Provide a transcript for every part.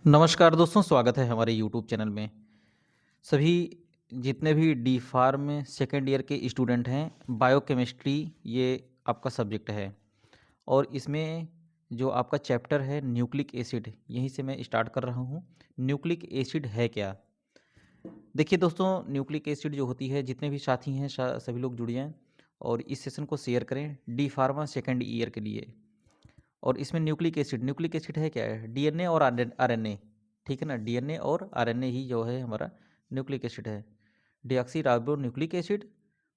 नमस्कार दोस्तों, स्वागत है हमारे यूट्यूब चैनल में। सभी जितने भी डी फार्म सेकेंड ईयर के स्टूडेंट हैं, बायोकेमिस्ट्री ये आपका सब्जेक्ट है और इसमें जो आपका चैप्टर है न्यूक्लिक एसिड, यहीं से मैं स्टार्ट कर रहा हूँ। न्यूक्लिक एसिड है क्या? देखिए दोस्तों, न्यूक्लिक एसिड जो होती है, जितने भी साथी हैं सभी लोग जुड़िए और इस सेशन को शेयर करें डी फार्मा सेकेंड ईयर के लिए। और इसमें न्यूक्लिक एसिड है क्या है? डीएनए और आरएनए, ठीक है ना। डीएनए और आरएनए ही जो है हमारा न्यूक्लिक एसिड है। डीऑक्सी राइबो न्यूक्लिक एसिड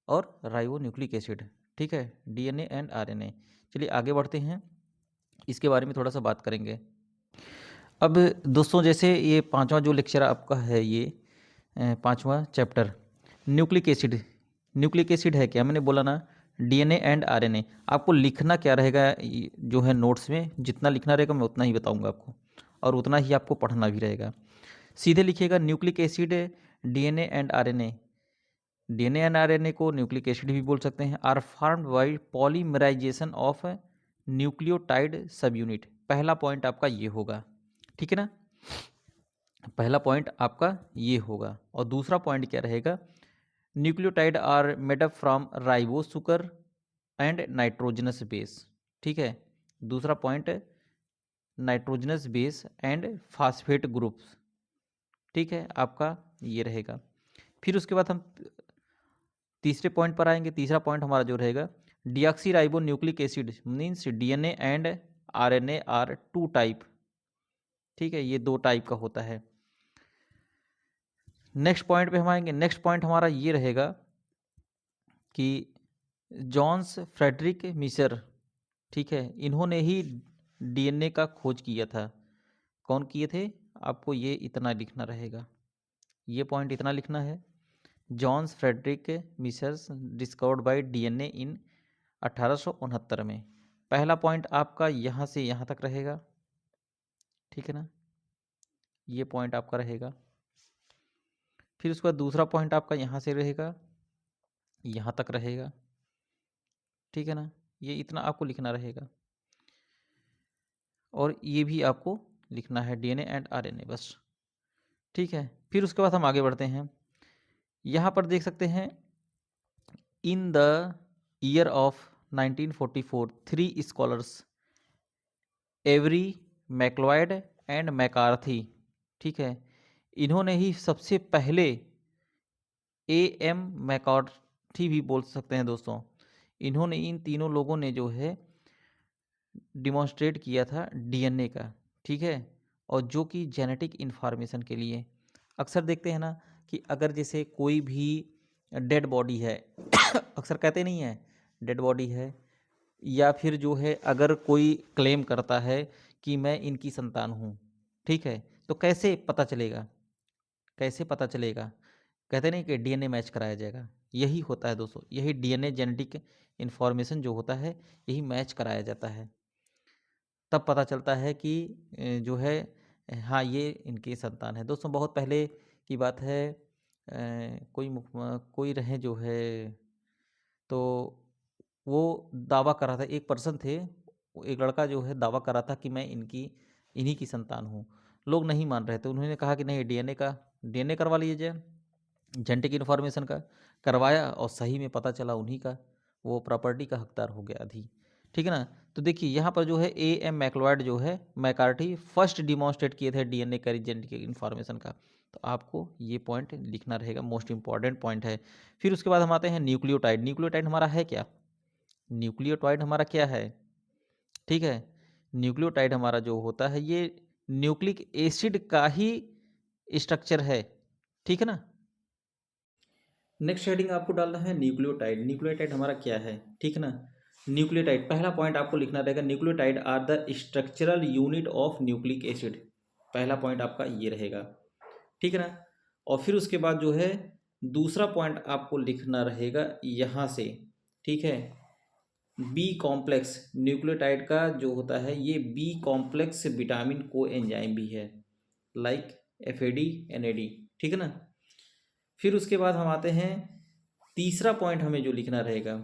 और राइबो न्यूक्लिक एसिड, ठीक है। DNA and RNA. चलिए आगे बढ़ते हैं, इसके बारे में थोड़ा सा बात करेंगे। अब दोस्तों, जैसे ये पांचवा जो लेक्चर आपका है, ये पांचवा chapter nucleic acid. Nucleic acid है क्या? मैंने बोला ना, डीएनए एंड आरएनए। आपको लिखना क्या रहेगा जो है नोट्स में, जितना लिखना रहेगा मैं उतना ही बताऊंगा आपको और उतना ही आपको पढ़ना भी रहेगा। सीधे लिखिएगा nucleic acid DNA and RNA. DNA and RNA को न्यूक्लिक एसिड भी बोल सकते हैं। Are formed by polymerization of nucleotide subunit. पहला पॉइंट आपका ये होगा, ठीक है ना। पहला पॉइंट आपका ये होगा और दूसरा पॉइंट क्या रहेगा? Nucleotide are made up from ribose sugar and nitrogenous base, ठीक है। दूसरा point nitrogenous base and phosphate groups, ठीक है, आपका ये रहेगा। फिर उसके बाद हम तीसरे पॉइंट पर आएंगे। तीसरा पॉइंट हमारा जो रहेगा, deoxyribonucleic acid means DNA and RNA are two type, ठीक है, ये दो टाइप का होता है। नेक्स्ट पॉइंट पे हम आएंगे। नेक्स्ट पॉइंट हमारा ये रहेगा कि जॉन्स फ्रेडरिक मिसर, ठीक है, इन्होंने ही डीएनए का खोज किया था। कौन किए थे? आपको ये इतना लिखना रहेगा, ये पॉइंट इतना लिखना है। Johns Friedrich Miescher discovered by DNA in 1869 में। पहला पॉइंट आपका यहाँ से यहाँ तक रहेगा, ठीक है ना, ये पॉइंट आपका रहेगा। फिर उसके बाद दूसरा पॉइंट आपका यहाँ से रहेगा, यहाँ तक रहेगा, ठीक है ना। ये इतना आपको लिखना रहेगा और ये भी आपको लिखना है, डीएनए एंड आरएनए, बस, ठीक है। फिर उसके बाद हम आगे बढ़ते हैं। यहाँ पर देख सकते हैं, in the year of 1944 three scholars every, MacLeod and McCarthy, ठीक है, इन्होंने ही सबसे पहले ए एम मैकार्थी भी बोल सकते हैं दोस्तों, इन्होंने, इन तीनों लोगों ने जो है डिमॉन्स्ट्रेट किया था डीएनए का, ठीक है। और जो कि जेनेटिक इन्फॉर्मेशन के लिए अक्सर देखते हैं ना कि अगर जैसे कोई भी डेड बॉडी है अक्सर कहते नहीं है डेड बॉडी है, या फिर जो है अगर कोई क्लेम करता है कि मैं इनकी संतान हूँ, ठीक है, तो कैसे पता चलेगा? कैसे पता चलेगा? कहते नहीं कि डीएनए मैच कराया जाएगा। यही होता है दोस्तों, यही डीएनए जेनेटिक इन्फॉर्मेशन जो होता है, यही मैच कराया जाता है। तब पता चलता है कि जो है हाँ, ये इनकी संतान है। दोस्तों बहुत पहले की बात है, कोई रहे जो है, तो वो दावा कर रहा था, एक पर्सन थे, एक लड़का जो है दावा कर रहा था कि मैं इन्हीं की संतान हूँ। लोग नहीं मान रहे थे, उन्होंने कहा कि नहीं, डीएनए करवा लीजिए, जेनेटिक इन्फॉर्मेशन का। करवाया और सही में पता चला उन्हीं का, वो प्रॉपर्टी का हकदार हो गया अधी, ठीक है ना। तो देखिए यहाँ पर जो है ए एम मैक्लॉयड जो है मैकार्टी फर्स्ट डिमॉन्स्ट्रेट किए थे डीएनए का जेनेटिक इन्फॉर्मेशन का। तो आपको ये पॉइंट लिखना रहेगा, मोस्ट इंपॉर्टेंट पॉइंट है। फिर उसके बाद हम आते हैं न्यूक्लियोटाइड। न्यूक्लियोटाइड हमारा है क्या? न्यूक्लियोटाइड हमारा क्या है? ठीक है, न्यूक्लियोटाइड हमारा जो होता है, ये न्यूक्लिक एसिड का ही स्ट्रक्चर है, ठीक है ना। नेक्स्ट हेडिंग आपको डालना है न्यूक्लियोटाइड। न्यूक्लियोटाइड हमारा क्या है, ठीक है ना। न्यूक्लियोटाइड पहला पॉइंट आपको लिखना रहेगा, nucleotide are the structural unit of nucleic acid. पहला पॉइंट आपका ये रहेगा, ठीक है ना। और फिर उसके बाद जो है दूसरा पॉइंट आपको लिखना रहेगा यहाँ से, ठीक है। बी कॉम्प्लेक्स न्यूक्लियोटाइड का जो होता है, ये बी कॉम्प्लेक्स विटामिन को एंजाइम भी है, लाइक एफएडी एनएडी, ठीक है ना। फिर उसके बाद हम आते हैं, तीसरा पॉइंट हमें जो लिखना रहेगा,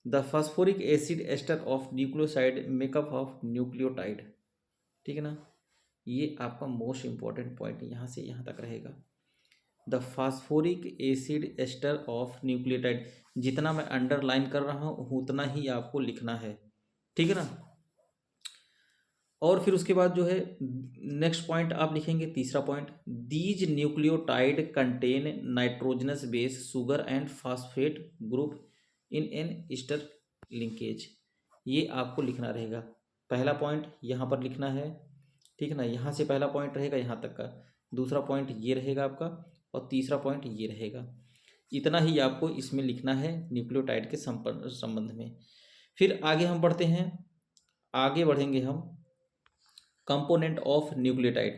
the phosphoric acid ester of nucleoside make up of nucleotide, ठीक है ना। ये आपका मोस्ट इम्पॉर्टेंट पॉइंट यहाँ से यहाँ तक रहेगा। The phosphoric acid ester of nucleotide, जितना मैं अंडरलाइन कर रहा हूँ उतना ही आपको लिखना है, ठीक है ना। और फिर उसके बाद जो है नेक्स्ट पॉइंट आप लिखेंगे, तीसरा point, these nucleotide contain nitrogenous base sugar and phosphate group in an Easter linkage. ये आपको लिखना रहेगा। पहला पॉइंट यहाँ पर लिखना है, ठीक है ना। यहाँ से पहला पॉइंट रहेगा यहाँ तक का, दूसरा पॉइंट ये रहेगा आपका, और तीसरा पॉइंट ये रहेगा। इतना ही आपको इसमें लिखना है न्यूक्लियोटाइड के संबंध में। फिर आगे हम बढ़ते हैं, आगे बढ़ेंगे हम। कंपोनेंट ऑफ न्यूक्लियोटाइड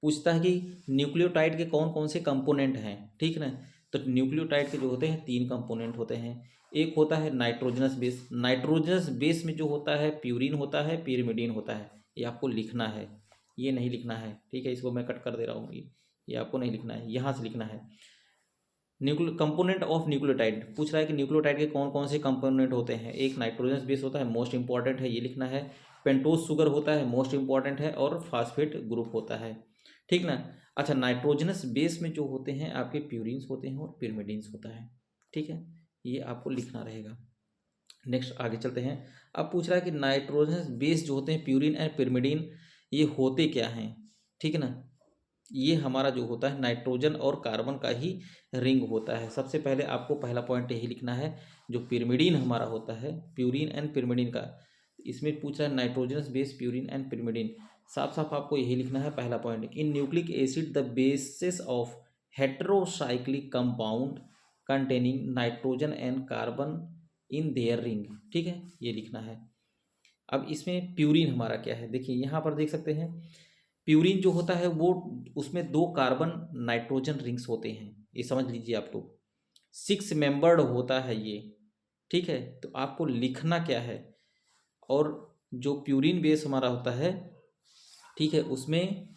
पूछता है कि न्यूक्लियोटाइड के कौन कौन से कंपोनेंट हैं, ठीक है ना। तो न्यूक्लियोटाइड के जो होते हैं 3 कंपोनेंट होते हैं। एक होता है नाइट्रोजनस बेस, नाइट्रोजनस बेस में जो होता है प्यूरिन होता है, पिरिमिडीन होता है। ये आपको लिखना है, ये नहीं लिखना है, ठीक है। इसको मैं कट कर दे रहा हूँ, ये आपको नहीं लिखना है, यहाँ से लिखना है। कंपोनेंट ऑफ न्यूक्लियोटाइड पूछ रहा है कि न्यूक्लियोटाइड के कौन कौन से कंपोनेंट होते हैं। एक नाइट्रोजनस बेस होता है, मोस्ट इंपॉर्टेंट है, ये लिखना है। पेंटोज शुगर होता है, मोस्ट इंपॉर्टेंट है, और फास्फेट ग्रुप होता है, ठीक ना। अच्छा, नाइट्रोजनस बेस में जो होते हैं आपके प्यूरिन्स होते हैं और पिरिमिडीन्स होता है, ठीक है। ये आपको लिखना रहेगा। नेक्स्ट आगे चलते हैं। अब पूछ रहा है कि नाइट्रोजनस बेस जो होते हैं प्यूरिन एंड पिरिमिडीन, ये होते क्या हैं, ठीक है ना। ये हमारा जो होता है नाइट्रोजन और कार्बन का ही रिंग होता है। सबसे पहले आपको पहला पॉइंट यही लिखना है, जो पिरिमिडीन हमारा होता है, प्यूरिन एंड पिरिमिडीन का। इसमें पूछ रहा है nitrogenous base purine and pyrimidine, साफ साफ आपको यही लिखना है पहला point. In nucleic acid the basis of heterocyclic compound containing nitrogen and carbon in their ring, ठीक है, ये लिखना है। अब इसमें प्यूरिन हमारा क्या है, देखिए यहाँ पर देख सकते हैं। प्यूरिन जो होता है वो, उसमें 2 कार्बन नाइट्रोजन रिंग्स होते हैं, ये समझ लीजिए आप लोग। 6 मेंबर्ड होता है ये, ठीक है। तो आपको लिखना क्या है, और जो प्यूरिन बेस हमारा होता है, ठीक है, उसमें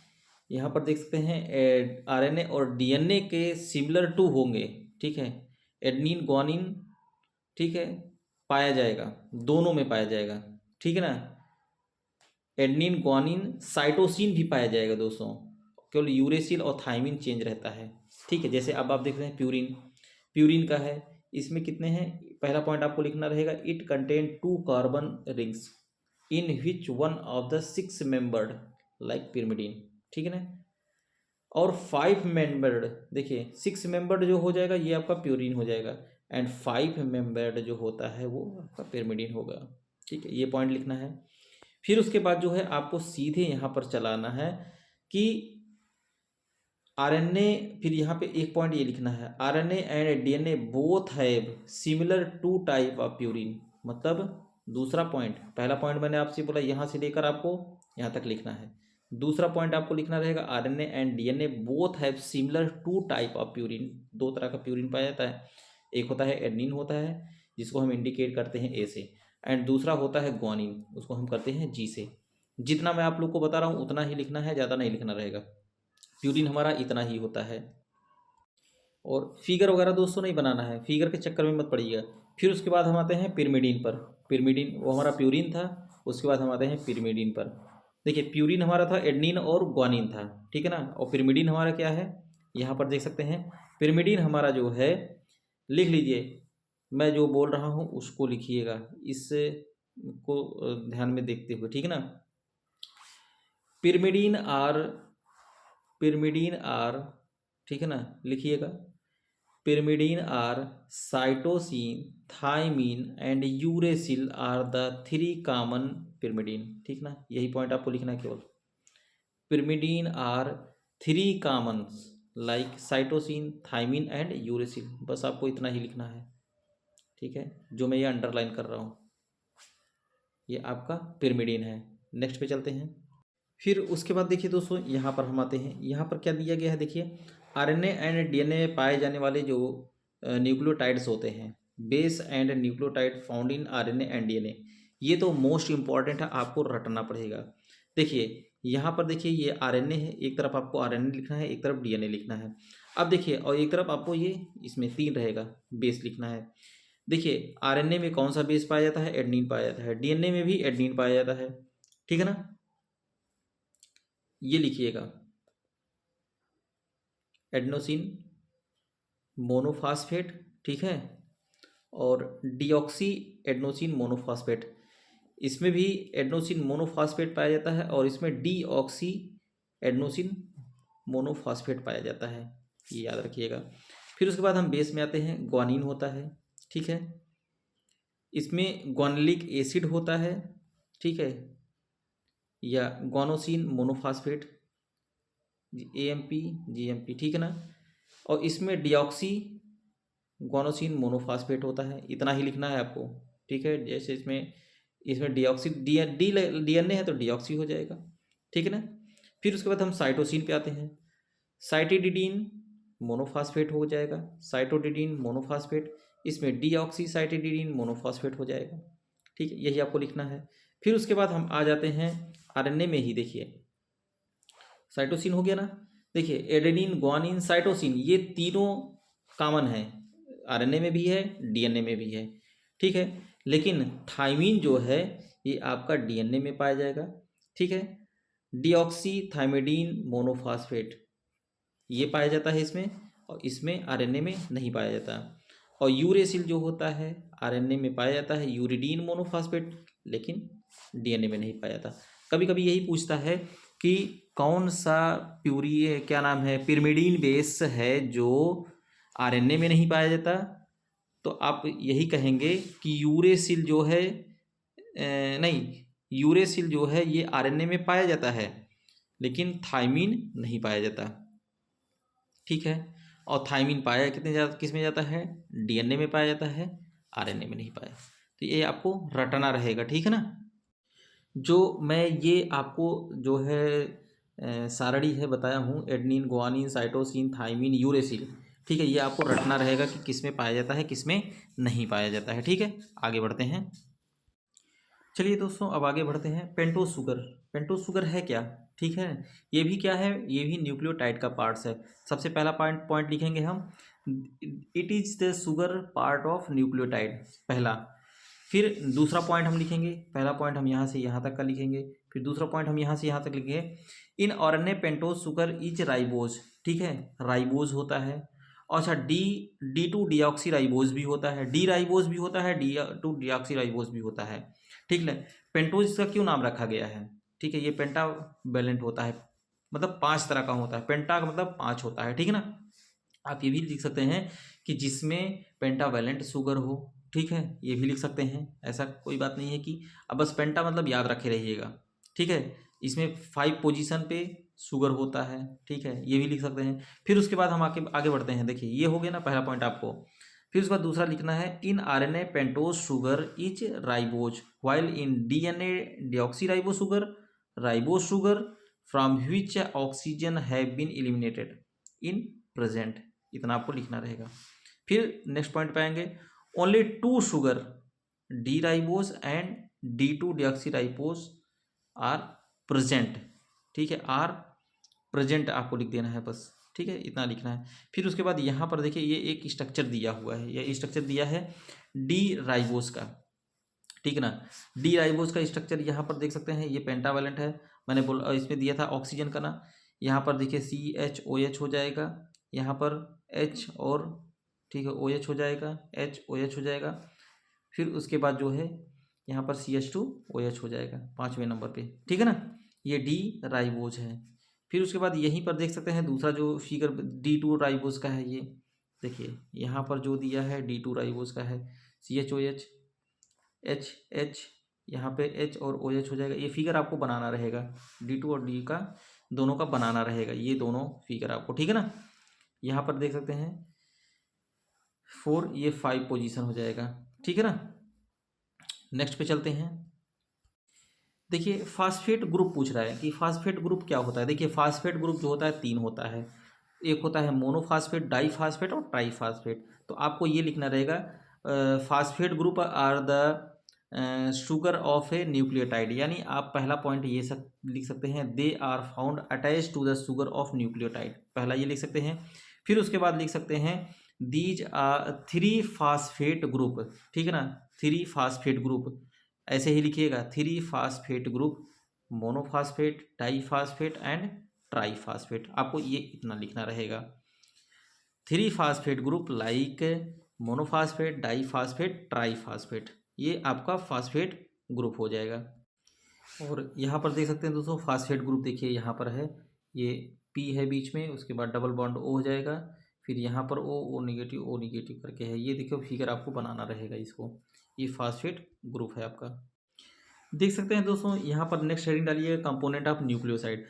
यहाँ पर देख सकते हैं आरएनए और डीएनए के सिमिलर टू होंगे, ठीक है। एडनिन ग्वानिन, ठीक है, पाया जाएगा, दोनों में पाया जाएगा, ठीक है ना। एडनिन ग्वानिन साइटोसिन भी पाया जाएगा दोस्तों, केवल यूरेसिल और थाइमिन चेंज रहता है, ठीक है। जैसे अब आप देख रहे हैं प्यूरिन, प्यूरिन का है, इसमें कितने हैं, पहला पॉइंट आपको लिखना रहेगा, it contain 2 carbon rings in which one of the 6 membered like pyrimidine, ठीक है ना। और 5 मेंबर्ड, देखिए 6 मेंबर्ड जो हो जाएगा ये आपका प्यूरिन हो जाएगा, एंड 5 मेंबर्ड जो होता है वो आपका पिरिमिडीन होगा, ठीक है। ये पॉइंट लिखना है। फिर उसके बाद जो है आपको सीधे यहाँ पर चलाना है कि आरएनए, फिर यहाँ पे एक पॉइंट ये लिखना है, RNA and DNA both have similar 2 type of purine. मतलब दूसरा पॉइंट, पहला पॉइंट मैंने आपसे बोला यहाँ से लेकर आपको यहाँ तक लिखना है। दूसरा पॉइंट आपको लिखना रहेगा, RNA and DNA both have similar 2 type of purine. 2 तरह का प्यूरिन पाया जाता है, एक होता है एडनिन होता है, जिसको हम इंडिकेट करते हैं ए से, एंड दूसरा होता है ग्वानिन, उसको हम करते हैं जी से। जितना मैं आप लोग को बता रहा हूँ उतना ही लिखना है, ज़्यादा नहीं लिखना रहेगा। प्यूरिन हमारा इतना ही होता है, और फिगर वगैरह दोस्तों नहीं बनाना है, फिगर के चक्कर में मत पड़िएगा। फिर उसके बाद हम आते हैं पिरिमिडीन पर। पिरिमिडीन वो हमारा प्यूरिन था, उसके बाद हम आते हैं पिरिमिडीन पर। देखिए प्यूरिन हमारा था एडनिन और ग्वानिन था, ठीक है ना। और पिरिमिडीन हमारा क्या है, यहाँ पर देख सकते हैं। पिरिमिडीन हमारा जो है, लिख लीजिए, मैं जो बोल रहा हूँ उसको लिखिएगा, इस को ध्यान में देखते हुए, ठीक है ना। पिरिमिडीन आर, ठीक है ना, लिखिएगा। Pyrimidine are cytosine, thymine and uracil are the 3 common pyrimidine, ठीक ना। यही पॉइंट आपको लिखना है केवल। Pyrimidine are 3 commons like cytosine, thymine and uracil, बस आपको इतना ही लिखना है, ठीक है। जो मैं ये अंडरलाइन कर रहा हूँ ये आपका पिरिमिडीन है। नेक्स्ट पे चलते हैं। फिर उसके बाद देखिए दोस्तों, यहाँ पर हम आते हैं, यहाँ पर क्या दिया गया है, देखिए आरएनए एंड डीएनए में पाए जाने वाले जो न्यूक्लियोटाइड्स होते हैं, base and nucleotide found in RNA and DNA, ये तो मोस्ट इंपॉर्टेंट है, आपको रटना पड़ेगा। देखिए यहाँ पर देखिए ये आरएनए है, एक तरफ आपको आरएनए लिखना है, एक तरफ डीएनए लिखना है। अब देखिए, और एक तरफ आपको ये इसमें 3 रहेगा, बेस लिखना है। देखिए आरएनए में कौन सा बेस पाया जाता है, एडनिन पाया जाता है, डीएनए में भी एडनिन पाया जाता है, ठीक है ना। ये लिखिएगा, एडेनोसिन मोनोफास्फेट, ठीक है, और डीऑक्सी एडेनोसिन मोनोफास्फेट, इसमें भी एडेनोसिन मोनोफास्फेट पाया जाता है और इसमें डीऑक्सी एडेनोसिन मोनोफास्फेट पाया जाता है, ये याद रखिएगा। फिर उसके बाद हम बेस में आते हैं, ग्वानिन होता है, ठीक है, इसमें ग्वानिलिक एसिड होता है, ठीक है, या ग्वानोसिन मोनोफास्फेट, AMP GMP, ठीक है ना, और इसमें डीऑक्सी ग्वानोसिन मोनोफास्फेट होता है, इतना ही लिखना है आपको, ठीक है। जैसे इसमें इसमें डीऑक्सी DNA है तो डीऑक्सी हो जाएगा, ठीक है ना। फिर उसके बाद हम साइटोसिन पे आते हैं, साइटिडिन मोनोफास्फेट हो जाएगा, साइटोडिडिन मोनोफास्फेट, इसमें डीऑक्सी साइटिडिन मोनोफास्फेट हो जाएगा, ठीक है, यही आपको लिखना है। फिर उसके बाद हम आ जाते हैं RNA में ही, देखिए साइटोसिन हो गया ना, देखिए एडेनिन ग्वानिन साइटोसिन ये तीनों कॉमन है, RNA में भी है DNA में भी है, ठीक है, लेकिन थाइमिन जो है ये आपका DNA में पाया जाएगा, ठीक है, डीऑक्सी थाइमिडीन मोनोफास्फेट ये पाया जाता है इसमें, और इसमें RNA में नहीं पाया जाता। और यूरेसिल जो होता है RNA में पाया जाता है, यूरिडीन मोनोफास्फेट, लेकिन DNA में नहीं पाया जाता। कभी कभी यही पूछता है कि कौन सा क्या नाम है, पिरिमिडीन बेस है जो RNA में नहीं पाया जाता, तो आप यही कहेंगे कि यूरेसिल जो है नहीं, यूरेसिल जो है ये RNA में पाया जाता है लेकिन थाइमिन नहीं पाया जाता, ठीक है। और थाइमिन पाया किस में जाता है, DNA में पाया जाता है, RNA में नहीं पाया। तो ये आपको रटना रहेगा, ठीक है ना। जो मैं ये आपको जो है सारणी है बताया हूँ, adenine guanine cytosine thymine uracil, ठीक है, ये आपको रटना रहेगा कि किस में पाया जाता है किस में नहीं पाया जाता है, ठीक है। आगे बढ़ते हैं, चलिए दोस्तों अब आगे बढ़ते हैं। पेंटोस शुगर, पेंटोस शुगर है क्या, ठीक है, ये भी क्या है, ये भी न्यूक्लियोटाइड का पार्ट्स है। सबसे पहला पॉइंट लिखेंगे हम, it is the sugar part of nucleotide, पहला। फिर दूसरा पॉइंट हम लिखेंगे, पहला पॉइंट हम यहाँ से यहाँ तक का लिखेंगे, फिर दूसरा पॉइंट हम यहाँ से यहाँ तक लिखेंगे, इन RNA pentose sugar is ribose, ठीक है, राइबोज होता है। अच्छा, D2 डीऑक्सी राइबोज भी होता है, डी राइबोज भी होता है, D2 डीऑक्सी राइबोज भी होता है, ठीक है। पेंटोज इसका क्यों नाम रखा गया है, ठीक है, ये पेंटावैलेंट होता है, मतलब 5 तरह का होता है, पेंटा का मतलब 5 होता है, ठीक है ना। आप ये भी लिख सकते हैं कि जिसमें पेंटावैलेंट शुगर हो, ठीक है, ये भी लिख सकते हैं, ऐसा कोई बात नहीं है कि अब बस पेंटा मतलब याद रखे रहिएगा, ठीक है। इसमें 5 पोजीशन पे शुगर होता है, ठीक है, ये भी लिख सकते हैं। फिर उसके बाद हम आगे बढ़ते हैं, देखिए ये हो गया ना पहला पॉइंट आपको। फिर उसके बाद दूसरा लिखना है, in RNA pentose sugar is ribose while in DNA deoxy ribo sugar from which oxygen have been eliminated in present, इतना आपको लिखना रहेगा। फिर नेक्स्ट पॉइंट पाएंगे, only 2 sugar D ribose and D2 deoxy ribose are present, ठीक है, are present आपको लिख देना है बस, ठीक है, इतना लिखना है। फिर उसके बाद यहाँ पर देखिए ये एक स्ट्रक्चर दिया हुआ है, ये स्ट्रक्चर दिया है डी राइबोज का, ठीक है ना। डी राइबोज का स्ट्रक्चर यहाँ पर देख सकते हैं, ये पेंटावैलेंट है, मैंने बोला इसमें दिया था ऑक्सीजन का ना, यहाँ पर देखिए CHOH हो जाएगा, यहाँ पर H और, ठीक है, OH हो जाएगा, HOH हो जाएगा। फिर उसके बाद जो है यहाँ पर CH2OH हो जाएगा 5वें नंबर पे, ठीक है ना, ये डी राइबोज है। फिर उसके बाद यहीं पर देख सकते हैं दूसरा जो फिगर D2 राइबोज का है, ये देखिए यहाँ पर जो दिया है D2 राइबोज का है, CHOH H यहाँ पे H और OH हो जाएगा। ये फिगर आपको बनाना रहेगा, D2 और D का दोनों का बनाना रहेगा, ये दोनों फिगर आपको, ठीक है ना। यहाँ पर देख सकते हैं 4, ये 5 पोजीशन हो जाएगा, ठीक है ना। नेक्स्ट पे चलते हैं, देखिए फास्फेट ग्रुप पूछ रहा है कि फास्फेट ग्रुप क्या होता है। देखिए फास्फेट ग्रुप जो होता है 3 होता है, एक होता है मोनोफास्फेट, डाईफास्फेट और ट्राईफास्फेट। तो आपको ये लिखना रहेगा, phosphate group are the sugar of a nucleotide, यानी आप पहला पॉइंट ये सब लिख सकते हैं, they are found attach to the sugar of nucleotide, पहला ये लिख सकते हैं। फिर उसके बाद लिख सकते हैं दीज आर 3 फास्फेट ग्रुप, ठीक है ना, 3 फास्फेट ग्रुप, ऐसे ही लिखिएगा 3 phosphate group monophosphate, diphosphate and triphosphate. आपको ये इतना लिखना रहेगा। 3 phosphate group like monophosphate, diphosphate, triphosphate, ये आपका फास्फेट ग्रुप हो जाएगा। और यहाँ पर देख सकते हैं दोस्तों फास्फेट ग्रुप, देखिए यहाँ पर है, ये P है बीच में, उसके बाद डबल बॉन्ड O हो जाएगा, फिर यहाँ पर O नेगेटिव करके है, ये देखिए फिगर आपको बनाना रहेगा इसको। ये फास्फेट ग्रुप है आपका। देख सकते हैं दोस्तों यहाँ पर नेक्स्ट हेडिंग डालिए component of nucleoside.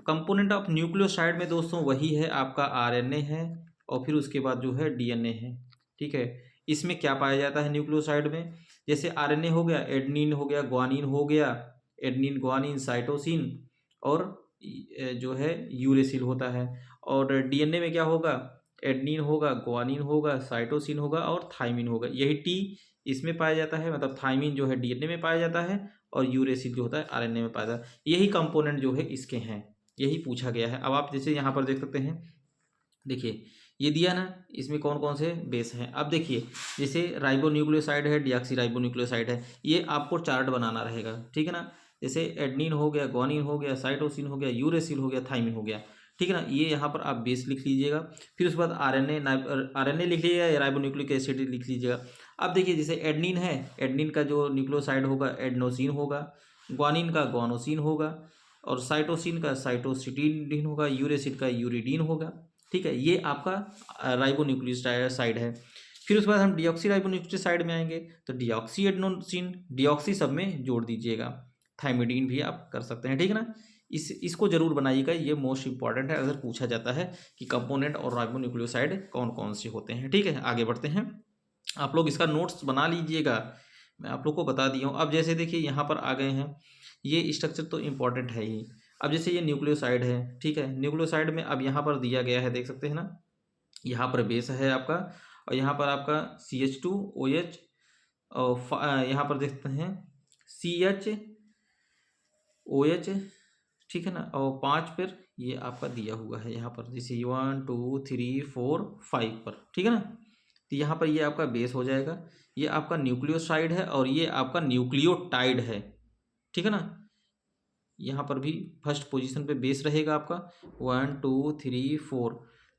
Component of nucleoside में दोस्तों वही है आपका RNA है और फिर उसके बाद जो है DNA है। ठीक है, इसमें क्या पाया जाता है न्यूक्लियोसाइड में, जैसे RNA हो गया, एडनिन हो गया, ग्वानिन हो गया, एडनिन ग्वानिन साइटोसिन और जो है यूरेसिल होता है। और DNA में क्या होगा, एडनिन होगा, ग्वानिन होगा, साइटोसिन होगा और थाइमिन होगा। यही T इसमें पाया जाता है, मतलब थाइमिन जो है DNA में पाया जाता है और यूरेसिल जो होता है RNA में पाया जाता है। यही कंपोनेंट जो है इसके हैं, यही पूछा गया है। अब आप जैसे यहाँ पर देख सकते हैं, देखिए ये दिया ना, इसमें कौन कौन से बेस हैं। अब देखिए जैसे राइबोन्यूक्लियोसाइड है, डिऑक्सी राइबोन्यूक्लियोसाइड है, ये आपको चार्ट बनाना रहेगा। ठीक है ना, जैसे एडनिन हो गया, ग्वानिन हो गया, साइटोसिन हो गया, यूरेसिल हो गया, थाइमिन हो गया। ठीक है ना, ये यहाँ पर आप बेस लिख लीजिएगा। फिर उसके बाद RNA लिख लीजिएगा या राइबोन्यूक्लिक एसिड लिख लीजिएगा। अब देखिए जैसे एडनिन है, एडनिन का जो न्यूक्लियोसाइड होगा एडनोसिन होगा, ग्वानिन का ग्वानोसिन होगा और साइटोसिन का साइटोसिटीन होगा, यूरेसिल का यूरिडीन होगा। ठीक है, ये आपका राइबोन्यूक्लियोसाइड है। फिर उसके बाद हम डिऑक्सी राइबोन्यूक्लियोसाइड में आएंगे, तो डिऑक्सी एडेनोसिन, डिऑक्सी सब में जोड़ दीजिएगा, थाइमिडीन भी आप कर सकते हैं। ठीक है ना, इसको जरूर बनाइएगा, ये मोस्ट इंपॉर्टेंट है, अगर पूछा जाता है कि कंपोनेंट और राइबोन्यूक्लियोसाइड कौन कौन से होते हैं। ठीक है, आगे बढ़ते हैं, आप लोग इसका नोट्स बना लीजिएगा, मैं आप लोग को बता दिया हूँ। अब जैसे देखिए यहाँ पर आ गए हैं, ये स्ट्रक्चर तो इम्पॉर्टेंट है ही। अब जैसे ये न्यूक्लियोसाइड है, ठीक है, न्यूक्लियोसाइड में अब यहाँ पर दिया गया है, देख सकते हैं ना, यहाँ पर बेस है आपका और यहाँ पर आपका CH2OH और यहाँ पर देखते हैं CHOH। ठीक है ना, और 5 पर ये आपका दिया हुआ है यहाँ पर, जैसे 1 2 3 4 5 पर। ठीक है ना, तो यहाँ पर ये आपका बेस हो जाएगा, ये आपका न्यूक्लियोसाइड है और ये आपका न्यूक्लियोटाइड है। ठीक है ना, यहाँ पर भी फर्स्ट पोजीशन पे बेस रहेगा आपका, 1 2 3 4,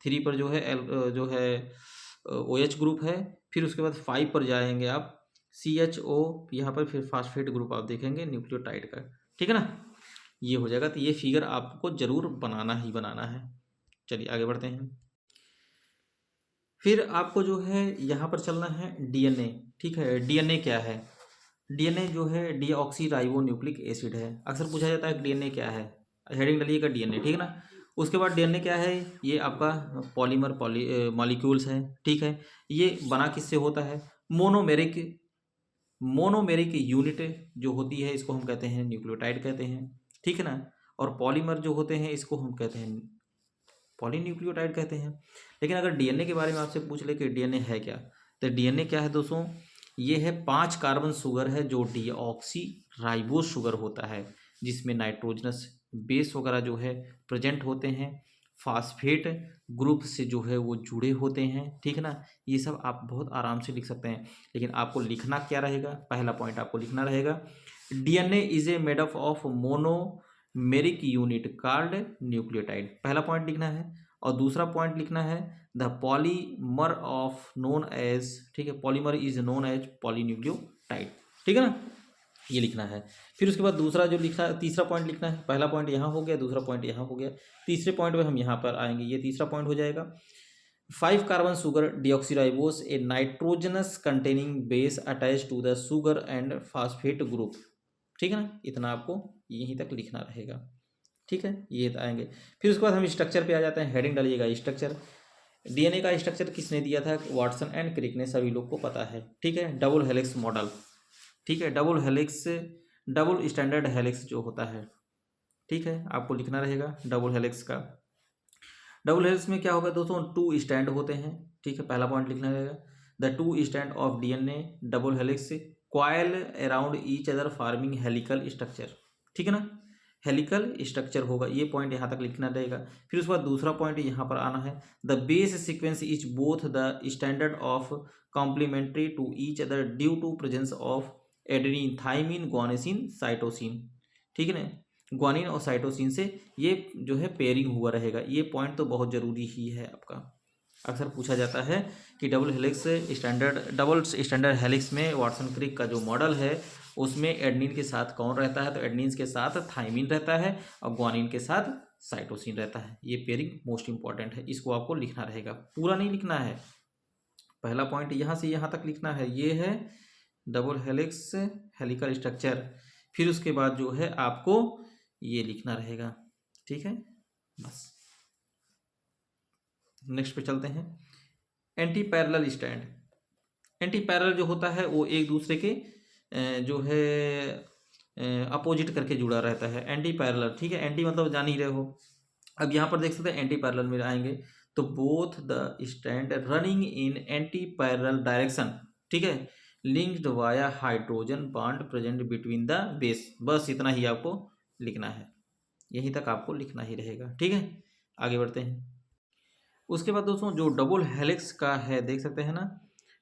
3 पर जो है जो है OH ग्रुप है। फिर उसके बाद 5 पर जाएंगे आप, CHO, यहाँ पर फिर फास्फेट ग्रुप आप देखेंगे न्यूक्लियोटाइड का। ठीक है ना, ये हो जाएगा। तो ये फिगर आपको जरूर बनाना ही बनाना है। चलिए आगे बढ़ते हैं। फिर आपको जो है यहाँ पर चलना है DNA। ठीक है, DNA क्या है, DNA जो है डीऑक्सी राइबोन्यूक्लिक एसिड है। अक्सर पूछा जाता है कि DNA क्या है, हेडिंग डालिएगा DNA। ठीक है ना, उसके बाद DNA क्या है, ये आपका पॉलीमर मॉलिक्यूल्स है। ठीक है, ये बना किससे होता है, मोनोमेरिक यूनिट जो होती है इसको हम कहते हैं न्यूक्लियोटाइड कहते हैं। ठीक है ना, और पॉलीमर जो होते हैं इसको हम कहते हैं पॉलीन्यूक्लियोटाइड कहते हैं। लेकिन अगर DNA के बारे में आपसे पूछ ले कि DNA है क्या, तो DNA क्या है दोस्तों, ये है 5 कार्बन शुगर है जो डीऑक्सी राइबोस शुगर होता है, जिसमें नाइट्रोजनस बेस वगैरह जो है प्रेजेंट होते हैं, फास्फेट ग्रुप से जो है वो जुड़े होते हैं। ठीक है ना, ये सब आप बहुत आराम से लिख सकते हैं। लेकिन आपको लिखना क्या रहेगा, पहला पॉइंट आपको लिखना रहेगा, DNA is a made up of monomeric unit called nucleotide, पहला पॉइंट लिखना है। और दूसरा पॉइंट लिखना है the polymer of known as, ठीक है, polymer is known as polynucleotide. ठीक है ना, ये लिखना है। फिर उसके बाद दूसरा जो लिखना है, तीसरा पॉइंट लिखना है, पहला पॉइंट यहाँ हो गया, दूसरा पॉइंट यहाँ हो गया, तीसरे पॉइंट पे हम यहाँ पर आएंगे, ये तीसरा पॉइंट हो जाएगा 5 carbon sugar deoxyribose a nitrogenous containing base attach to the sugar and phosphate group. ठीक है ना, इतना आपको यहीं तक लिखना रहेगा। ठीक है, ये आएंगे। फिर उसके बाद हम स्ट्रक्चर पे आ जाते हैं, हेडिंग डालिएगा स्ट्रक्चर। DNA का स्ट्रक्चर किसने दिया था, वाटसन एंड क्रिक ने, सभी लोग को पता है। ठीक है, डबल हेलिक्स मॉडल। ठीक है, double helix, double standard helix जो होता है। ठीक है, आपको लिखना रहेगा डबल हेलिक्स का। डबल हेलिक्स में क्या होगा दोस्तों, 2 स्टैंड होते हैं। ठीक है, पहला पॉइंट लिखना रहेगा the 2 stand of DNA double helix coil around each other farming helical structure. ठीक है ना, हेलिकल स्ट्रक्चर होगा, ये पॉइंट यहाँ तक लिखना रहेगा। फिर उसके बाद दूसरा पॉइंट यहाँ पर आना है, the base sequence is both the standard of complementary to each other due to presence of adenine, thymine, guanosine, cytosine. ठीक है ना, ग्वानिन और साइटोसिन से ये जो है पेयरिंग हुआ रहेगा। ये पॉइंट तो बहुत ज़रूरी ही है आपका। अक्सर पूछा जाता है कि डबल स्टैंडर्ड हेलिक्स में वाटसन क्रिक का जो मॉडल है उसमें एडनिन के साथ कौन रहता है, तो एडनिन के साथ थाइमिन रहता है और ग्वानिन के साथ साइटोसिन रहता है। ये पेयरिंग मोस्ट इंपॉर्टेंट है, इसको आपको लिखना रहेगा, पूरा नहीं लिखना है। पहला पॉइंट यहाँ से यहाँ तक लिखना है, ये है डबल हेलिक्स हेलिकल स्ट्रक्चर। फिर उसके बाद जो है आपको ये लिखना रहेगा, ठीक है। बस नेक्स्ट पे चलते हैं। Anti parallel stand. Anti parallel जो होता है वो एक दूसरे के जो है अपोजिट करके जुड़ा रहता है, एंटी पैरेलल, ठीक है। एंटी मतलब जान ही रहे हो। अब यहाँ पर देख सकते हैं एंटी पैरेलल में आएंगे तो both the stand running in anti parallel direction, ठीक है, linked via hydrogen bond present between the base. बस इतना ही आपको लिखना है, यहीं तक आपको लिखना ही रहेगा, ठीक है। आगे बढ़ते हैं। उसके बाद दोस्तों जो डबल हेलिक्स का है, देख सकते हैं ना,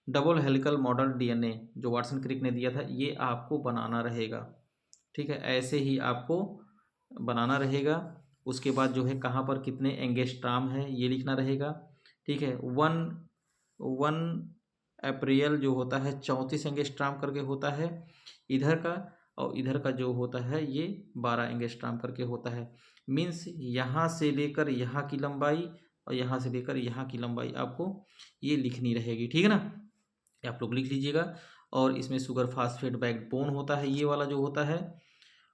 डबल हेलिकल मॉडल डीएनए जो वाटसन क्रिक ने दिया था, ये आपको बनाना रहेगा, ठीक है। ऐसे ही आपको बनाना रहेगा। उसके बाद जो है कहाँ पर कितने एंगस्ट्राम है ये लिखना रहेगा, ठीक है। 1 अप्रैल जो होता है 34 एंगस्ट्राम करके होता है इधर का, और इधर का जो होता है ये 12 एंगस्ट्राम करके होता है। मीन्स यहाँ से लेकर यहाँ की लंबाई और यहाँ से लेकर यहाँ की लंबाई आपको ये लिखनी रहेगी, ठीक है ना। आप लोग लिख लीजिएगा। और इसमें शुगर फास्फेट बैकबोन होता है, ये वाला जो होता है,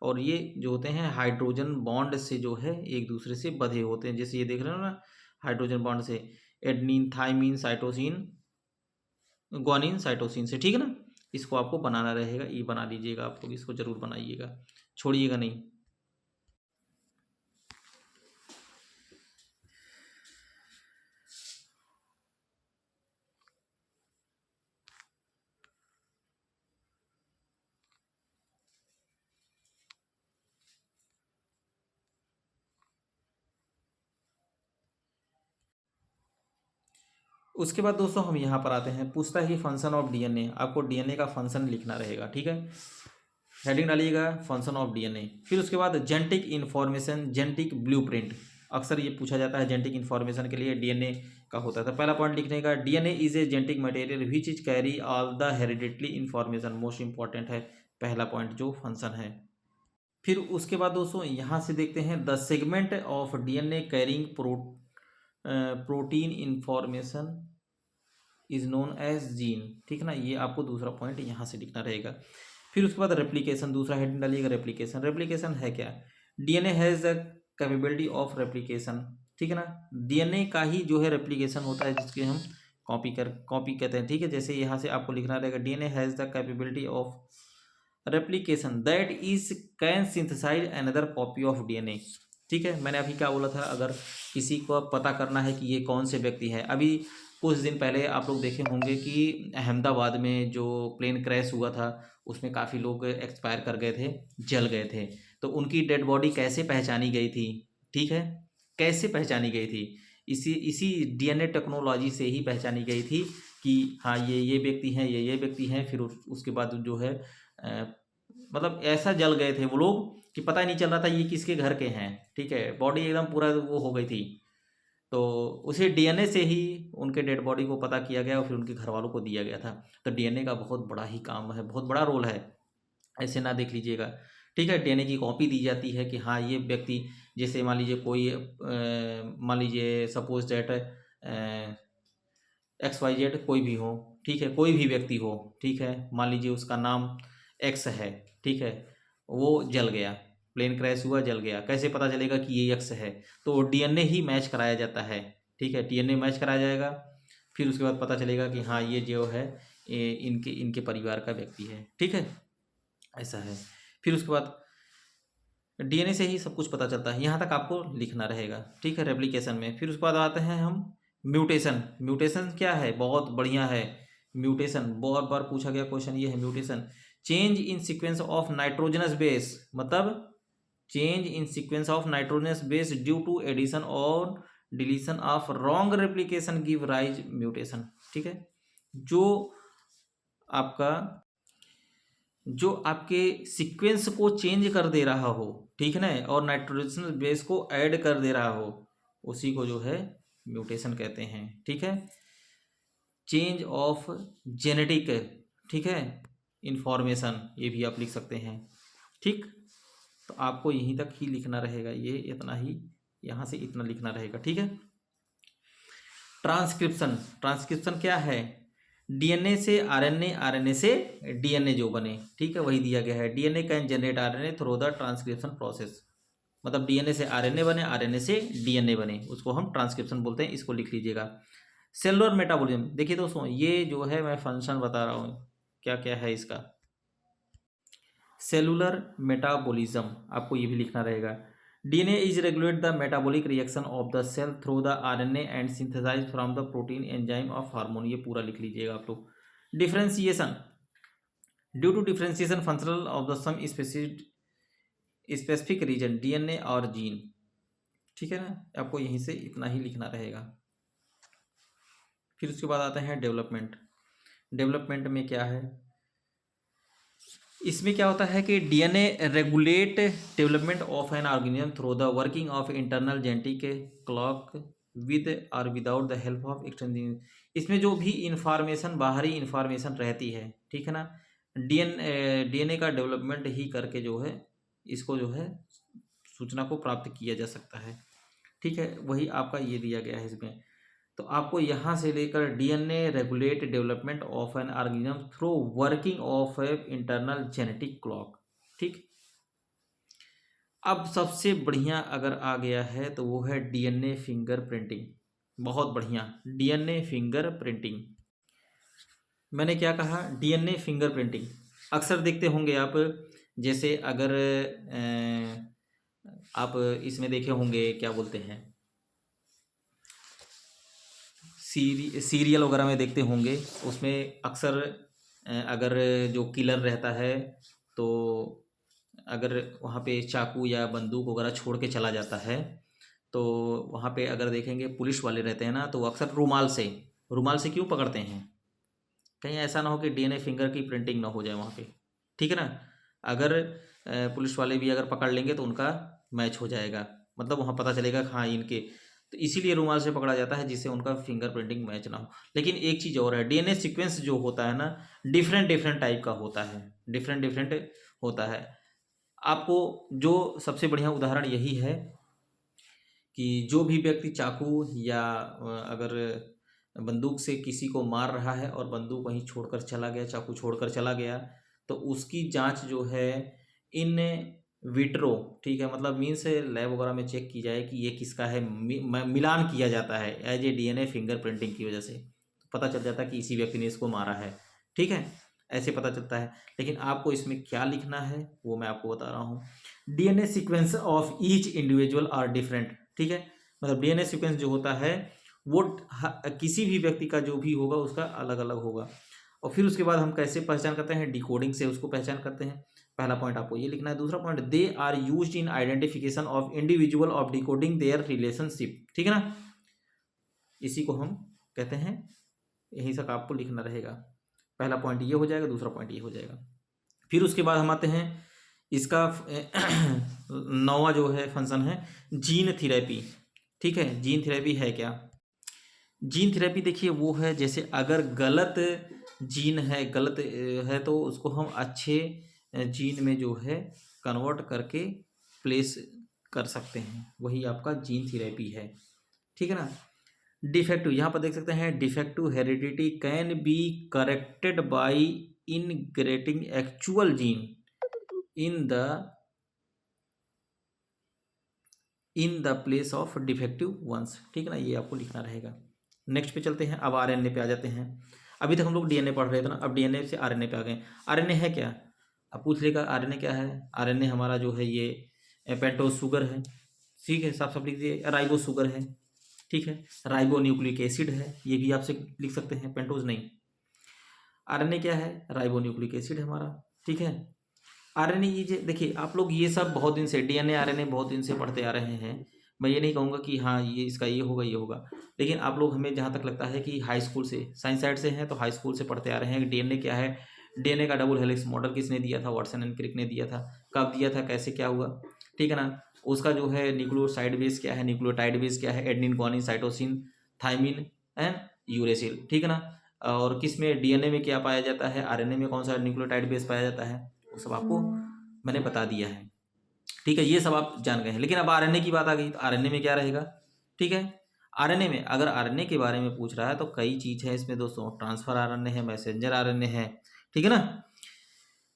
और ये जो होते हैं हाइड्रोजन बॉन्ड से जो है एक दूसरे से बंधे होते हैं। जैसे ये देख रहे हो ना, हाइड्रोजन बॉन्ड से adenine, thymine, cytosine, guanine, cytosine से, ठीक है ना। इसको आपको बनाना रहेगा, ये बना लीजिएगा आप लोग, इसको जरूर बनाइएगा, छोड़िएगा नहीं। उसके बाद दोस्तों हम यहाँ पर आते हैं, पूछता है कि फंक्शन ऑफ डीएनए। आपको डीएनए का फंक्शन लिखना रहेगा, ठीक है। हेडिंग डालिएगा फंक्शन ऑफ डीएनए। फिर उसके बाद जेनेटिक इन्फॉर्मेशन, जेनेटिक ब्लूप्रिंट। अक्सर ये पूछा जाता है जेनेटिक इन्फॉर्मेशन के लिए डीएनए का होता है। तो पहला पॉइंट लिखने का, DNA is a genetic material which is carry all the hereditary information. Most important है पहला पॉइंट जो फंक्शन है। फिर उसके बाद दोस्तों यहाँ से देखते हैं, the segment of DNA carrying protein information is known as gene, ठीक है ना। ये आपको दूसरा पॉइंट यहाँ से लिखना रहेगा। फिर उसके बाद रेप्लिकेशन, दूसरा हेडिंग डालिएगा रेप्लिकेशन। रेप्लिकेशन है क्या, DNA has the capability of replication, ठीक है ना। डीएनए का ही जो है रेप्लिकेशन होता है, जिसके हम कॉपी कहते हैं, ठीक है। जैसे यहाँ से आपको लिखना रहेगा, DNA has the capability of replication that is can synthesize another copy of DNA, ठीक है। मैंने अभी क्या बोला था, अगर किसी को पता करना है कि ये कौन से व्यक्ति है, अभी कुछ दिन पहले आप लोग देखे होंगे कि अहमदाबाद में जो प्लेन क्रैश हुआ था उसमें काफ़ी लोग एक्सपायर कर गए थे, जल गए थे। तो उनकी डेड बॉडी कैसे पहचानी गई थी, ठीक है, कैसे पहचानी गई थी, इसी डीएनए टेक्नोलॉजी से ही पहचानी गई थी कि हाँ ये व्यक्ति हैं, ये व्यक्ति हैं। फिर उसके बाद जो है मतलब ऐसा जल गए थे वो लोग कि पता ही नहीं चल रहा था ये किसके घर के हैं, ठीक है। बॉडी एकदम पूरा वो हो गई थी। तो उसे डीएनए से ही उनके डेड बॉडी को पता किया गया और फिर उनके घर वालों को दिया गया था। तो डीएनए का बहुत बड़ा ही काम है, बहुत बड़ा रोल है, ऐसे ना देख लीजिएगा, ठीक है। डीएनए की कॉपी दी जाती है कि हाँ ये व्यक्ति, जैसे मान लीजिए कोई मान लीजिए सपोज दैट XYZ कोई भी हो, ठीक है, कोई भी व्यक्ति हो, ठीक है। मान लीजिए उसका नाम एक्स है, ठीक है, वो जल गया, प्लेन क्रैश हुआ, जल गया, कैसे पता चलेगा कि ये एक्स है, तो डीएनए ही मैच कराया जाता है, ठीक है। डीएनए मैच कराया जाएगा, फिर उसके बाद पता चलेगा कि हाँ ये जो है इनके परिवार का व्यक्ति है, ठीक है, ऐसा है। फिर उसके बाद डीएनए से ही सब कुछ पता चलता है, यहाँ तक आपको लिखना रहेगा, ठीक है, रेप्लिकेशन में। फिर उसके बाद आते हैं हम म्यूटेशन। म्यूटेशन क्या है, बहुत बढ़िया है म्यूटेशन, बहुत बार पूछा गया क्वेश्चन ये है mutation. Change in sequence of nitrogenous base, मतलब change in sequence of nitrogenous base due to addition और deletion of wrong replication give rise mutation, ठीक है। जो आपका जो आपके सीक्वेंस को चेंज कर दे रहा हो, ठीक है ना, और नाइट्रोजन बेस को ऐड कर दे रहा हो, उसी को जो है म्यूटेशन कहते हैं। ठीक है, चेंज ऑफ जेनेटिक, ठीक है, इंफॉर्मेशन, ये भी आप लिख सकते हैं। ठीक, तो आपको यहीं तक ही लिखना रहेगा, ये इतना ही, यहाँ से इतना लिखना रहेगा। ठीक है, ट्रांसक्रिप्शन, ट्रांसक्रिप्शन क्या है? डीएनए से आरएनए, आरएनए से डीएनए जो बने, ठीक है, वही दिया गया है। DNA can generate RNA through the transcription process, मतलब डीएनए से आरएनए बने, आरएनए से डीएनए बने, उसको हम ट्रांसक्रिप्शन बोलते हैं। इसको लिख लीजिएगा। सेलुलर मेटाबॉलिज्म, देखिए दोस्तों, ये जो है मैं फंक्शन बता रहा हूँ, क्या क्या है इसका। सेलुलर मेटाबॉलिज्म, आपको ये भी लिखना रहेगा। DNA is regulate the metabolic reaction of the cell through the RNA and synthesized from the protein enzyme of hormone, ये पूरा लिख लीजिएगा आप लोग। Differentiation, due to differentiation functional of the some specific region DNA और gene, ठीक है ना, आपको यहीं से इतना ही लिखना रहेगा। फिर उसके बाद आते हैं डेवलपमेंट। डेवलपमेंट में क्या है, इसमें क्या होता है कि DNA regulate development of an organism through the working of internal genetic clock with और without the help of external. इसमें जो भी इंफॉर्मेशन, बाहरी इंफॉर्मेशन रहती है, ठीक है ना, डीएनए का डेवलपमेंट ही करके जो है इसको जो है सूचना को प्राप्त किया जा सकता है। ठीक है, वही आपका ये दिया गया है इसमें। तो आपको यहाँ से लेकर DNA regulate development of an organism through working of a internal genetic clock. ठीक, अब सबसे बढ़िया अगर आ गया है तो वो है डीएनए फिंगर प्रिंटिंग। बहुत बढ़िया, डीएनए फिंगर प्रिंटिंग। मैंने क्या कहा? DNA finger printing. अक्सर देखते होंगे आप, जैसे अगर आप इसमें देखे होंगे, क्या बोलते हैं, सीरियल वगैरह में देखते होंगे, उसमें अक्सर अगर जो किलर रहता है तो अगर वहाँ पे चाकू या बंदूक वगैरह छोड़ के चला जाता है, तो वहाँ पे अगर देखेंगे पुलिस वाले रहते हैं ना, तो वो अक्सर रुमाल से क्यों पकड़ते हैं? कहीं ऐसा ना हो कि डीएनए फिंगर की प्रिंटिंग ना हो जाए वहाँ पे, ठीक है ना। अगर पुलिस वाले भी अगर पकड़ लेंगे तो उनका मैच हो जाएगा, मतलब वहाँ पता चलेगा हाँ इनके, तो इसीलिए रुमाल से पकड़ा जाता है जिससे उनका फिंगर प्रिंटिंग मैच ना हो। लेकिन एक चीज़ और है, डीएनए सीक्वेंस जो होता है ना, डिफरेंट टाइप का होता है, डिफरेंट होता है। आपको जो सबसे बढ़िया उदाहरण यही है कि जो भी व्यक्ति चाकू या अगर बंदूक से किसी को मार रहा है और बंदूक वहीं छोड़कर चला गया, चाकू छोड़कर चला गया, तो उसकी जांच जो है इन विट्रो, ठीक है, मतलब मीन से लैब वगैरह में चेक की जाए कि ये किसका है, मिलान किया जाता है as a DNA fingerprinting की वजह से पता चल जाता है कि इसी व्यक्ति ने इसको मारा है, ठीक है, ऐसे पता चलता है। लेकिन आपको इसमें क्या लिखना है वो मैं आपको बता रहा हूँ। DNA sequence of each individual are different, ठीक है, मतलब डीएनए सीक्वेंस जो होता है वो किसी भी व्यक्ति का जो भी होगा उसका अलग अलग होगा। और फिर उसके बाद हम कैसे पहचान करते हैं? डिकोडिंग से उसको पहचान करते हैं। पहला पॉइंट आपको ये लिखना है। दूसरा point, they are used in identification of individual of decoding their relationship, ठीक है ना, इसी को हम कहते हैं, यहीं तक आपको लिखना रहेगा। पहला पॉइंट ये हो जाएगा, दूसरा पॉइंट ये हो जाएगा। फिर उसके बाद हम आते हैं, इसका 9वां जो है फंक्शन है जीन थेरेपी, ठीक है। जीन थेरेपी है क्या? जीन थेरेपी देखिए वो है, जैसे अगर गलत जीन है, गलत है, तो उसको हम अच्छे जीन में जो है कन्वर्ट करके प्लेस कर सकते हैं, वही आपका जीन थेरेपी है, ठीक है ना। डिफेक्टिव, यहाँ पर देख सकते हैं, defective heredity can be corrected by integrating actual gene in the place of defective ones, ठीक है ना, ये आपको लिखना रहेगा। नेक्स्ट पे चलते हैं, अब आरएनए पे आ जाते हैं। अभी तक हम लोग डीएनए पढ़ रहे थे ना, अब डीएनए से आरएनए पे आ गए। आरएनए है क्या? अब पूछ लेगा आरएनए क्या है। आरएनए हमारा जो है ये पेंटोज शुगर है, ठीक है, साफ साफ लिख दिए, राइबो शुगर है, ठीक है, राइबो न्यूक्लिक एसिड है, ये भी आपसे लिख सकते हैं, पेंटोज नहीं। आरएनए क्या है? राइबो न्यूक्लिक एसिड है हमारा, ठीक है। आरएनए ये देखिए आप लोग, ये सब बहुत दिन से डीएनए आरएनए बहुत दिन से पढ़ते आ रहे हैं। मैं ये नहीं कहूँगा कि हाँ ये इसका ये होगा, लेकिन आप लोग, हमें जहाँ तक लगता है कि हाई स्कूल से, साइंस साइड से हैं तो हाई स्कूल से पढ़ते आ रहे हैं कि डीएनए क्या है। डीएनए का डबल हेलिक्स मॉडल किसने दिया था? वाटसन एंड क्रिक ने दिया था। कब दिया था, कैसे क्या हुआ, ठीक है ना। उसका जो है न्यूक्लियोसाइड बेस क्या है, न्यूक्लियोटाइड बेस क्या है, adenine guanine cytosine thymine and uracil, ठीक है ना। और किस में डीएनए में क्या पाया जाता है, आरएनए में कौन सा न्यूक्लियोटाइड बेस पाया जाता है, वो सब आपको मैंने बता दिया है, ठीक है। ये सब आप जान गए हैं। लेकिन अब आरएनए की बात आ गई, तो आरएनए में क्या रहेगा, ठीक है। आरएनए में अगर आरएनए के बारे में पूछ रहा है तो कई चीज है इसमें दोस्तों, ट्रांसफर आरएनए है, मैसेंजर आरएनए है, ठीक है ना।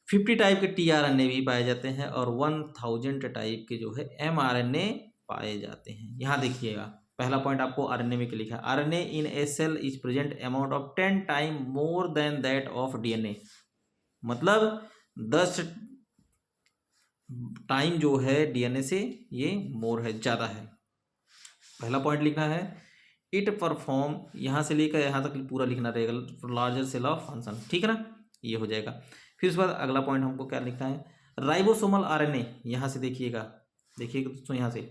50 टाइप के टीआरएनए भी पाए जाते हैं और 1000 टाइप के जो है एमआरएनए पाए जाते हैं। यहाँ देखिएगा पहला पॉइंट आपको आरएनए में क्या लिखा है, RNA in a cell is present amount of 10 time more than that of DNA, मतलब 10 टाइम जो है डीएनए से ये मोर है, ज़्यादा है। पहला पॉइंट लिखना है इट परफॉर्म, यहाँ से लेकर यहाँ तक पूरा लिखना रहेगा, लार्जर सेल ऑफ फंक्शन, ठीक है ना, ये हो जाएगा। फिर उसके बाद अगला पॉइंट हमको क्या लिखना है, राइबोसोमल आरएनए, यहाँ से देखिएगा दोस्तों, यहाँ से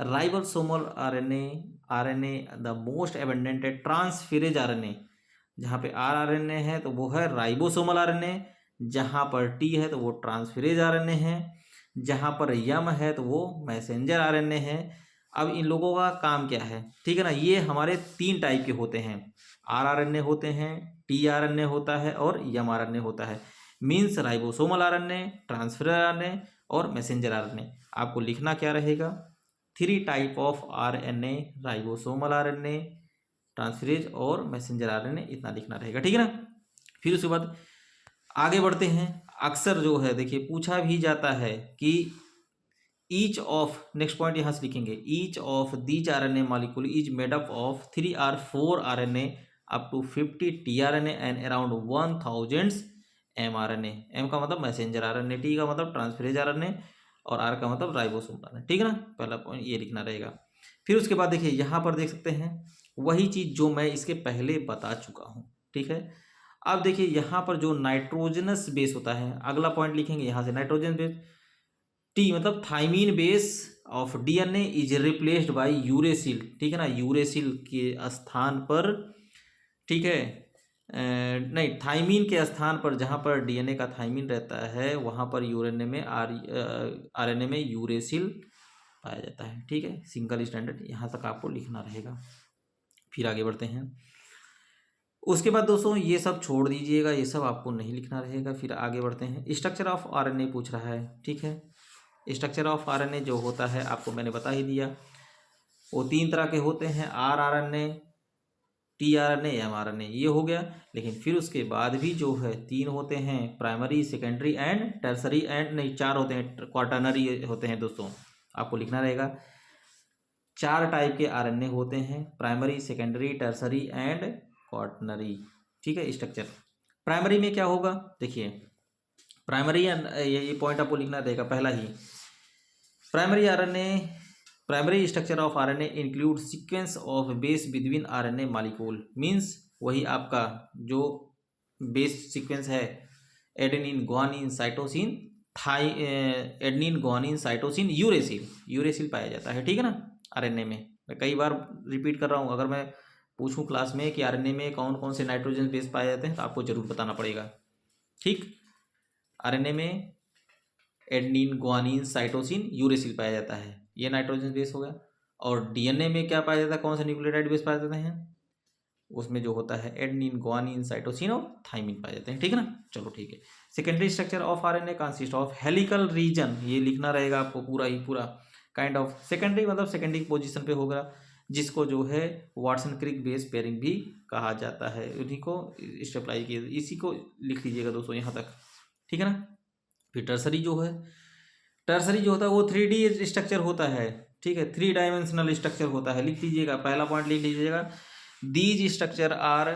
ribosomal RNA, RNA the most abundant है ट्रांसफेरेज आरएनए, जहाँ पे आरएनए है तो वो है राइबोसोमल आरएनए, जहाँ पर टी है तो वो ट्रांसफेरेज आरएनए है, जहाँ पर यम है तो वो मैसेंजर आरएनए है। अब इन लोगों का काम क्या है, ठीक है ना, ये हमारे 3 टाइप के होते हैं, आरएनए होते हैं, टीआरएनए होता है और एमआरएनए होता है। Means ribosomal RNA, transfer RNA और मैसेंजर आरएनए। आपको लिखना क्या रहेगा, 3 type of RNA, ribosomal RNA, transferase और मैसेंजर आरएनए, इतना लिखना रहेगा, ठीक है ना। फिर उसके बाद आगे बढ़ते हैं। अक्सर जो है देखिए पूछा भी जाता है कि ईच ऑफ, नेक्स्ट पॉइंट यहाँ से लिखेंगे, each of these RNA molecule is made up of 3 or 4 RNA up to 50 tRNA and around 1000 mRNA. M का मतलब मैसेंजर आरएनए, टी का मतलब ट्रांसफरेज आरएनए और आर का मतलब राइबोसोम आरएनए, ठीक है ना। पहला पॉइंट ये लिखना रहेगा। फिर उसके बाद देखिए यहाँ पर देख सकते हैं वही चीज़ जो मैं इसके पहले बता चुका हूँ, ठीक है। अब देखिए यहाँ पर जो नाइट्रोजनस बेस होता है, अगला पॉइंट लिखेंगे यहाँ से, नाइट्रोजन बेस, टी मतलब thymine base of DNA is replaced by uracil, ठीक है ना, यूरेसिल के स्थान पर, ठीक है, नहीं थाइमीन के स्थान पर, जहाँ पर डीएनए का थाइमीन रहता है वहाँ पर यूरेनए में आरएनए में यूरेसिल पाया जाता है, ठीक है। सिंगल स्टैंडर्ड यहाँ तक आपको लिखना रहेगा। फिर आगे बढ़ते हैं। उसके बाद दोस्तों ये सब छोड़ दीजिएगा, ये सब आपको नहीं लिखना रहेगा। फिर आगे बढ़ते हैं। स्ट्रक्चर ऑफ आरएनए पूछ रहा है, ठीक है। स्ट्रक्चर ऑफ आरएनए जो होता है आपको मैंने बता ही दिया, वो 3 तरह के होते हैं, आरएनए, टीआरएनए, एमआरएनए, ये हो गया। लेकिन फिर उसके बाद भी जो है 3 होते हैं, primary, secondary and tertiary, and नहीं 4 होते हैं, क्वाटरनरी होते हैं दोस्तों, आपको लिखना रहेगा। 4 टाइप के आरएनए होते हैं, primary, secondary, tertiary and quaternary, ठीक है। स्ट्रक्चर प्राइमरी में क्या होगा, देखिए प्राइमरी, ये पॉइंट आपको लिखना रहेगा पहला ही, primary RNA, primary structure of RNA include sequence of base between RNA molecule, means वही आपका जो बेस सीक्वेंस है, adenine guanine cytosine adenine guanine cytosine uracil, uracil पाया जाता है, ठीक है ना। आरएनए में मैं कई बार रिपीट कर रहा हूँ, अगर मैं पूछूं क्लास में कि आरएनए में कौन कौन से नाइट्रोजन बेस पाए जाते हैं तो आपको जरूर बताना पड़ेगा, ठीक। आरएनए में एडेनिन ग्वानिन साइटोसिन यूरेसिल पाया जाता है, ये नाइट्रोजन बेस हो गया। और डीएनए में क्या पाया जाता है, कौन सा न्यूक्लियोटाइड बेस पाए जाते हैं, उसमें जो होता है एडेनिन ग्वानिन साइटोसिन और थाइमिन पाए जाते हैं, ठीक है ना। चलो ठीक है। Secondary structure of RNA consist of helical region, ये लिखना रहेगा आपको पूरा ही पूरा, काइंड ऑफ सेकेंडरी मतलब सेकेंडरी पोजीशन पे होगा, जिसको जो है वाटसन क्रिक बेस पेयरिंग भी कहा जाता है, उन्हीं को स्टेपलाइज किया, इसी को लिख लीजिएगा दोस्तों यहाँ तक, ठीक है ना। फिर टर्सरी जो है, टर्सरी जो होता है वो 3D स्ट्रक्चर होता है, ठीक है, 3 डायमेंशनल स्ट्रक्चर होता है, लिख लीजिएगा पहला पॉइंट लिख लीजिएगा, दीज स्ट्रक्चर आर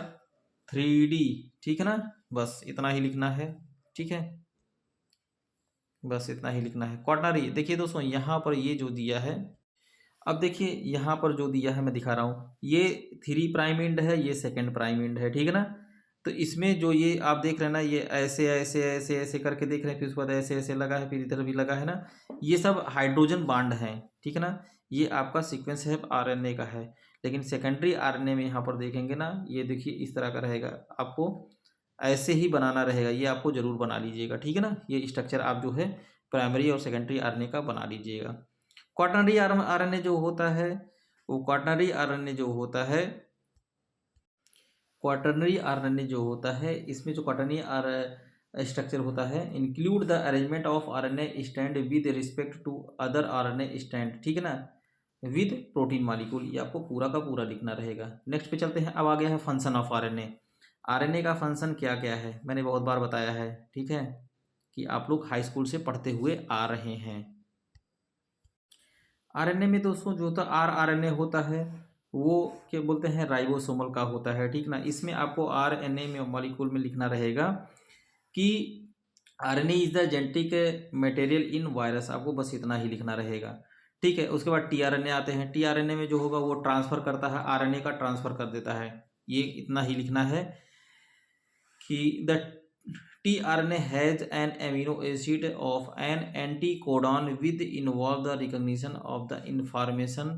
3D, ठीक है ना। बस इतना ही लिखना है, ठीक है, बस इतना ही लिखना है। क्वाटरनरी देखिए दोस्तों यहाँ पर ये जो दिया है, अब देखिए यहाँ पर जो दिया है मैं दिखा रहा हूँ, ये 3 प्राइम एंड है, ये 2nd प्राइम एंड है, ठीक है ना। तो इसमें जो ये आप देख रहे हैं ना, ये ऐसे ऐसे ऐसे ऐसे करके देख रहे हैं, फिर उसके बाद ऐसे ऐसे लगा है, फिर इधर भी लगा है ना, ये सब हाइड्रोजन बांड हैं, ठीक है ना। ये आपका सीक्वेंस है आरएनए का है। लेकिन सेकेंडरी आरएनए में यहाँ पर देखेंगे ना, ये देखिए इस तरह का रहेगा, आपको ऐसे ही बनाना रहेगा, ये आपको ज़रूर बना लीजिएगा, ठीक है ना। ये स्ट्रक्चर आप जो है प्राइमरी और सेकेंडरी आरएनए का बना लीजिएगा। क्वाटरनरी आरएनए जो होता है, वो क्वाटरनरी आरएनए जो होता है, क्वाटरनरी आरएनए जो होता है, इसमें जो क्वाटरनरी आर स्ट्रक्चर होता है, include the arrangement of RNA strand with respect to other RNA strand, ठीक है ना, विद प्रोटीन मालिक्यूल। ये आपको पूरा का पूरा लिखना रहेगा। नेक्स्ट पे चलते हैं। अब आ गया है फंक्शन ऑफ आरएनए। आरएनए का फंक्शन क्या क्या है, मैंने बहुत बार बताया है, ठीक है, कि आप लोग हाई स्कूल से पढ़ते हुए आ रहे हैं। आरएनए में दोस्तों जो होता आरएनए होता है, वो क्या बोलते हैं, राइबोसोमल का होता है, ठीक ना। इसमें आपको आरएनए में मॉलिक्यूल में लिखना रहेगा कि RNA is the genetic material in virus, आपको बस इतना ही लिखना रहेगा, ठीक है। उसके बाद टीआरएनए आते हैं। टीआरएनए में जो होगा वो ट्रांसफर करता है, आरएनए का ट्रांसफर कर देता है, ये इतना ही लिखना है कि the tRNA has an amino acid of an anticodon with involve the recognition of the information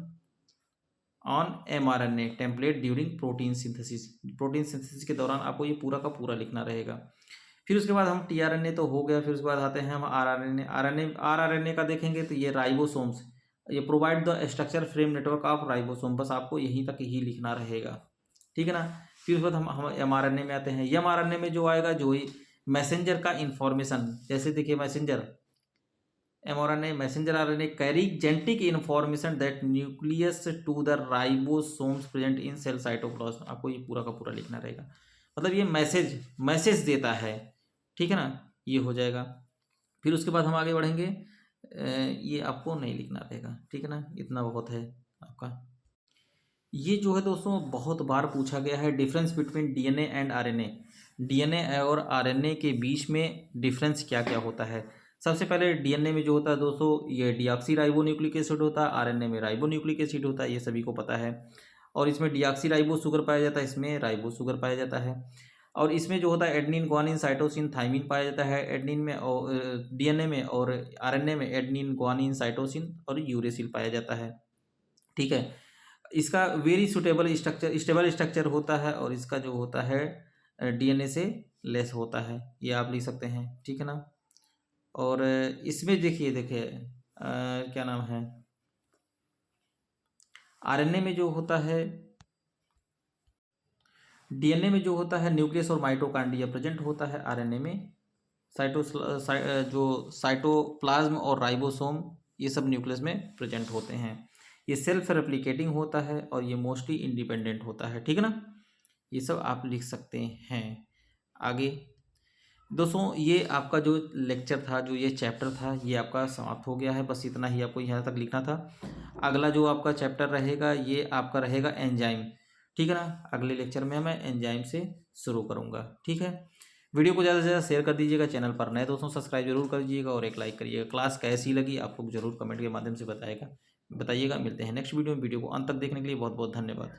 on mRNA template during protein synthesis। Protein synthesis के दौरान आपको ये पूरा का पूरा लिखना रहेगा। फिर उसके बाद हम tRNA तो हो गया, फिर उसके बाद आते हैं हम rRNA का देखेंगे तो ये राइबोसोम्स, ये provide the structure frame network of ribosome, बस आपको यहीं तक ही लिखना रहेगा, ठीक है ना। फिर उसके बाद हम mRNA में आते हैं। mRNA में जो आएगा, जो मैसेंजर का इंफॉर्मेशन, जैसे देखिए messenger mRNA, messenger RNA carry genetic information that nucleus to the ribosomes present in cell cytoplasm, आपको ये पूरा का पूरा लिखना रहेगा। मतलब ये मैसेज देता है, ठीक है ना, ये हो जाएगा। फिर उसके बाद हम आगे बढ़ेंगे, ये आपको नहीं लिखना रहेगा, ठीक है ना, इतना बहुत है आपका। ये जो है दोस्तों बहुत बार पूछा गया है, difference between DNA and RNA. DNA और आरएनए के बीच में डिफरेंस क्या क्या होता है। सबसे पहले डीएनए में जो होता है दोस्तों, ये डीऑक्सी राइबो न्यूक्लिक एसिड होता है, आरएनए में राइबो न्यूक्लिक एसिड होता है, ये सभी को पता है। और इसमें डीऑक्सी राइबो शुगर पाया जाता है, इसमें राइबो शुगर पाया जाता है। और इसमें जो होता है एडनिन, ग्वानिन, साइटोसिन, थाइमिन पाया जाता है एडनिन में, और डीएनए में, और आरएनए में एडनिन, ग्वानिन, साइटोसिन और यूरेसिल पाया जाता है, ठीक है। इसका very suitable structure, stable structure होता है, और इसका जो होता है डीएनए से लेस होता है, ये आप लिख सकते हैं, ठीक है ना। और इसमें देखिए क्या नाम है, आरएनए में जो होता है, डीएनए में जो होता है न्यूक्लियस और माइटोकॉन्ड्रिया प्रेजेंट होता है, आरएनए में जो साइटोप्लाज्म और राइबोसोम, ये सब न्यूक्लियस में प्रेजेंट होते हैं। ये सेल्फ रेप्लिकेटिंग होता है और ये मोस्टली इंडिपेंडेंट होता है, ठीक है ना। ये सब आप लिख सकते हैं। आगे दोस्तों, ये आपका जो लेक्चर था, जो ये चैप्टर था, ये आपका समाप्त हो गया है, बस इतना ही आपको यहाँ तक लिखना था। अगला जो आपका चैप्टर रहेगा, ये आपका रहेगा एंजाइम, ठीक है ना। अगले लेक्चर में मैं एंजाइम से शुरू करूँगा, ठीक है। वीडियो को ज़्यादा से ज़्यादा शेयर कर दीजिएगा, चैनल पर नए दोस्तों सब्सक्राइब जरूर कर दीजिएगा और एक लाइक करिएगा। क्लास कैसी लगी आपको ज़रूर कमेंट के माध्यम से बताइएगा। मिलते हैं नेक्स्ट वीडियो में। वीडियो को अंत तक देखने के लिए बहुत बहुत धन्यवाद।